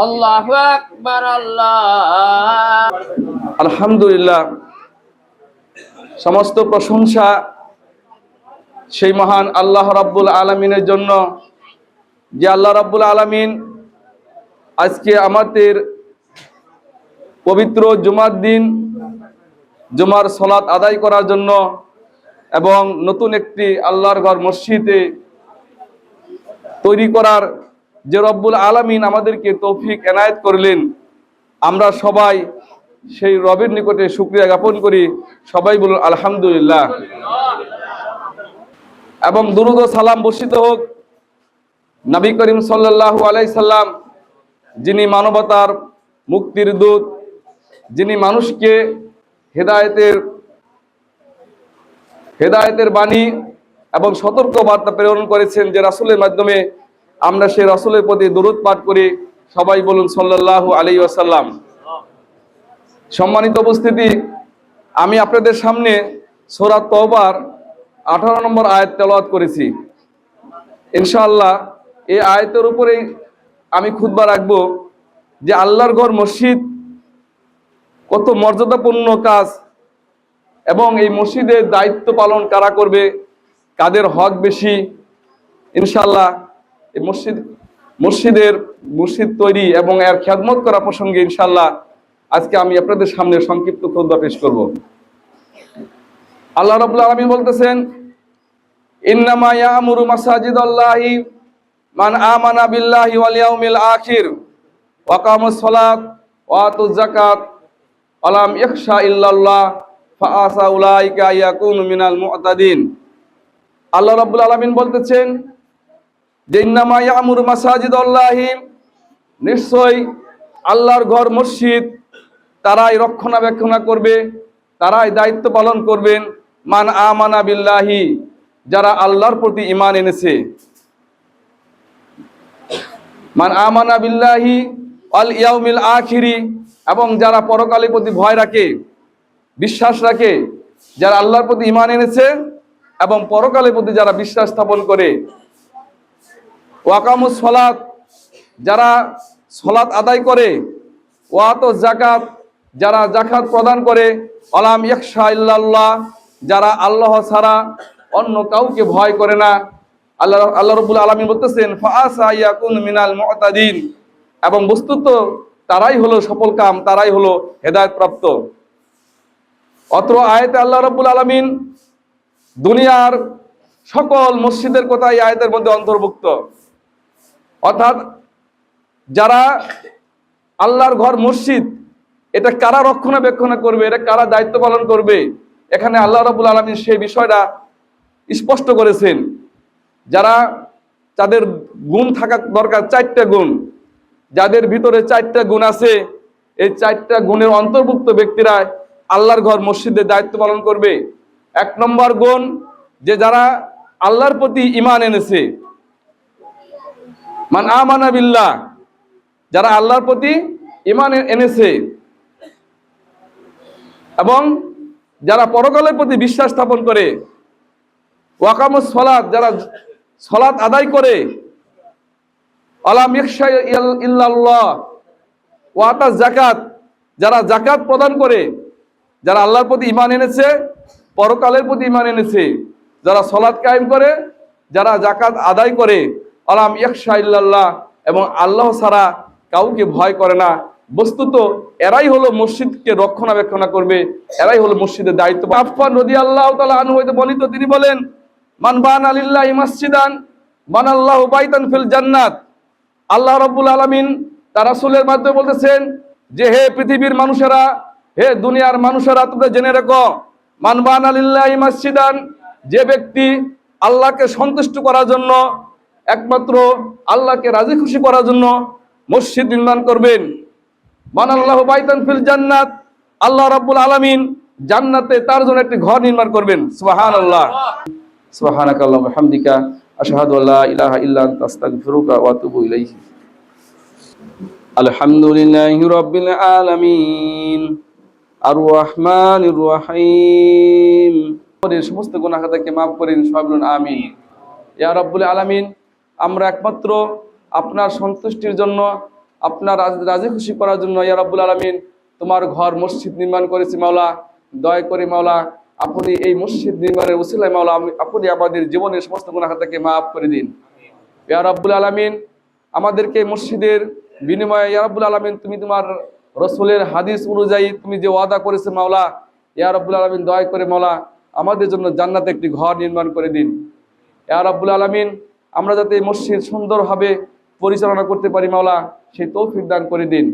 আল্লাহু আকবার আল্লাহ। আলহামদুলিল্লাহ, সমস্ত প্রশংসা সেই মহান আল্লাহ রাব্বুল আলামিনের জন্য, যে আল্লাহ রাব্বুল আলামিন আজকে আমাদের পবিত্র জুমার দিন জুমার সালাত আদায় করার জন্য এবং নতুন একটি আল্লাহর ঘর মসজিদে তৈরি করার যে রব্বুল আলামিন আমাদেরকে তৌফিক এনায়েত করলেন, আমরা সবাই সেই রবের নিকটে শুকরিয়া জ্ঞাপন করি। সবাই বলুন আলহামদুলিল্লাহ। এবং দুরূদ ও সালাম বর্ষিত হোক নবী করিম সাল্লাল্লাহু আলাইহি সাল্লাম, যিনি মানবতার মুক্তির দূত, যিনি মানুষকে হেদায়েতের বাণী এবং সতর্ক বার্তা প্রেরণ করেছেন, যে রাসূলের মাধ্যমে আমরা সেই রাসূলের প্রতি দরুদ পাঠ করি। সবাই বলুন সাল্লাল্লাহু আলাইহি ওয়াসাল্লাম। সম্মানিত উপস্থিতি, আমি আপনাদের সামনে সূরা তওবার 18 নম্বর আয়াত তেলাওয়াত করেছি। ইনশাআল্লাহ এই আয়াতের উপরেই আমি খুতবা রাখবো, যে আল্লাহর ঘর মসজিদ কত মর্যাদাপূর্ণ কাজ এবং এই মসজিদের দায়িত্ব পালন কারা করবে, কাদের হক বেশি। ইনশাআল্লাহ এই মসজিদ তৈরি এবং এর খেদমত করা প্রসঙ্গে ইনশাআল্লাহ আজকে আমি আপনাদের সামনে সংক্ষিপ্ত খুতবা পেশ করব। আল্লাহ রাব্বুল আলামিন বলতেছেন, ইন্নামা ইয়ামুরু মাসাজিদাল্লাহি মান আমানা বিল্লাহি ওয়াল ইয়াউমিল আখির ওয়া আকামাস সালাত ওয়া আতুজ যাকাত আলাম ইয়াখশা ইল্লাল্লাহ ফাআসা উলাইকা ইয়াকুনু মিনাল মুতাদিন। আল্লাহ রাব্বুল আলামিন বলতেছেন যে ইন্নামা ইয়ামুরু মাসাজিদাল্লাহি, নিশ্চয় আল্লাহর ঘর মসজিদ তারাই রক্ষণাবেক্ষণ করবে, তারাই দায়িত্ব পালন করবেন। মান আমানা বিল্লাহি, যারা আল্লাহর প্রতি ঈমান এনেছে। মান আমানা বিল্লাহি ওয়াল ইয়াউমিল আখিরি, এবং যারা পরকালের প্রতি ভয় রাখে, বিশ্বাস রাখে, যারা আল্লাহর প্রতি ঈমান এনেছে এবং পরকালের প্রতি যারা বিশ্বাস স্থাপন করে। ওয়া আকামুস সালাত, যারা সালাত আদায় করে। ওয়া আতুজ যাকাত, যারা যাকাত প্রদান করে। আলাম ইয়াখশা ইল্লাল্লাহ, যারা আল্লাহ ছাড়া অন্য কাউকে ভয় করে না। আল্লাহ রাব্বুল আলামিন বলতেছেন ফাআসা ইয়াকুন মিনাল মুতাদিন, এবং বস্তুত তারাই হলো সফলকাম, তারাই হলো হেদায়েত প্রাপ্ত। অত্র আয়াতে আল্লাহ রাব্বুল আলামিন দুনিয়ার সকল মসজিদের কথা এই আয়াতের মধ্যে অন্তর্ভুক্ত। অর্থাৎ যারা আল্লাহর ঘর মসজিদ, এটা কারা রক্ষণাবেক্ষণ করবে, এটা কারা দায়িত্ব পালন করবে, এখানে আল্লাহ রাব্বুল আলামিন সেই বিষয়টা স্পষ্ট করেছেন। যারা, তাদের গুণ থাকা দরকার, 4টা গুণ। যাদের ভিতরে 4টা গুণ আছে, এই 4টা গুণের অন্তর্ভুক্ত ব্যক্তিরা আল্লাহর ঘর মসজিদের দায়িত্ব পালন করবে। 1 নম্বর গুণ, যে যারা আল্লাহর প্রতি ঈমান এনেছে। মান আমানা বিল্লাহ, যারা আল্লাহর প্রতি ঈমান এনেছে এবং যারা পরকালের প্রতি বিশ্বাস স্থাপন করে। ওয়া আকামুস সালাত, যারা সালাত আদায় করে। আলাম ইয়াখশা ইল্লাল্লাহ ওয়া আতাজ যাকাত, যারা যাকাত প্রদান করে, যারা আল্লাহর প্রতি ঈমান এনেছে, পরকালের প্রতি ঈমান এনেছে, যারা সালাত কায়েম করে, যারা যাকাত আদায় করে। আলাম ইয়াখশা ইল্লাল্লাহ, এবং আল্লাহ ছাড়া কাউকে ভয় করে না। বস্তুত এরাই হলো মসজিদকে রক্ষণাবেক্ষণ করবে, এরাই হলো মসজিদের দায়িত্ব। আফফান রাদিয়াল্লাহু তাআলা আনহু হইতে বর্ণিত, তিনি বলেন, মান বানা লিল্লাহি মাসজিদান বানাল্লাহু বাইতান ফিল জান্নাত। আল্লাহ রাব্বুল আলামিন তার রাসূলের মাধ্যমে বলতেছেন যে, হে পৃথিবীর মানুষেরা, হে দুনিয়ার মানুষেরা, তোমরা জেনে রাখো, মান বানা লিল্লাহি মাসজিদান, যে ব্যক্তি আল্লাহকে সন্তুষ্ট করার জন্য, একমাত্র আল্লাহকে রাজি খুশি করার জন্য মসজিদ নির্মাণ করবেন। বানাল্লাহু বাইতান ফিল জান্নাত, আল্লাহ রাব্বুল আলামিন জান্নাতে তার জন্য একটি ঘর নির্মাণ করবেন। সুবহানাল্লাহ। সুবহানাকাল্লাহু ওয়া বিহামদিকা আশহাদু আল্লা ইলাহা ইল্লা আনতা আস্তাগফিরুকা ওয়া আতুবু ইলাইহি। আলহামদুলিল্লাহি রাব্বিল আলামিন আর রহমানির রহিম। সমস্ত গুনাহ খাতাকে মাফ করেন, সবাই বলুন আমিন। ইয়া রাব্বুল আলামিন, আমরা একমাত্র আপনার সন্তুষ্টির জন্য, আপনার রাজি খুশি করার জন্য ইয়া রাব্বুল আলামিন তোমার ঘর মসজিদ নির্মাণ করেছি মাওলা। দয়া করে মাওলা আপনি এই মসজিদ নির্মাণের উসিলায় মাওলা আপনি আমাদের জীবনের সমস্ত গুনাহ থেকে মাফ করে দিন ইয়া রাব্বুল আলামিন। আমাদেরকে মসজিদের বিনিময়ে ইয়া রাব্বুল আলামিন তুমি তোমার রাসূলের হাদিস অনুযায়ী তুমি যে ওয়াদা করেছো মাওলা, ইয়া রাব্বুল আলামিন দয়া করে মাওলা আমাদের জন্য জান্নাতে একটি ঘর নির্মাণ করে দিন ইয়া রাব্বুল আলামিন। আমরা যাতে এই মসজিদ সুন্দরভাবে পরিচালনা করতে পারি মাওলা, সেই তৌফিক দান করে দিন।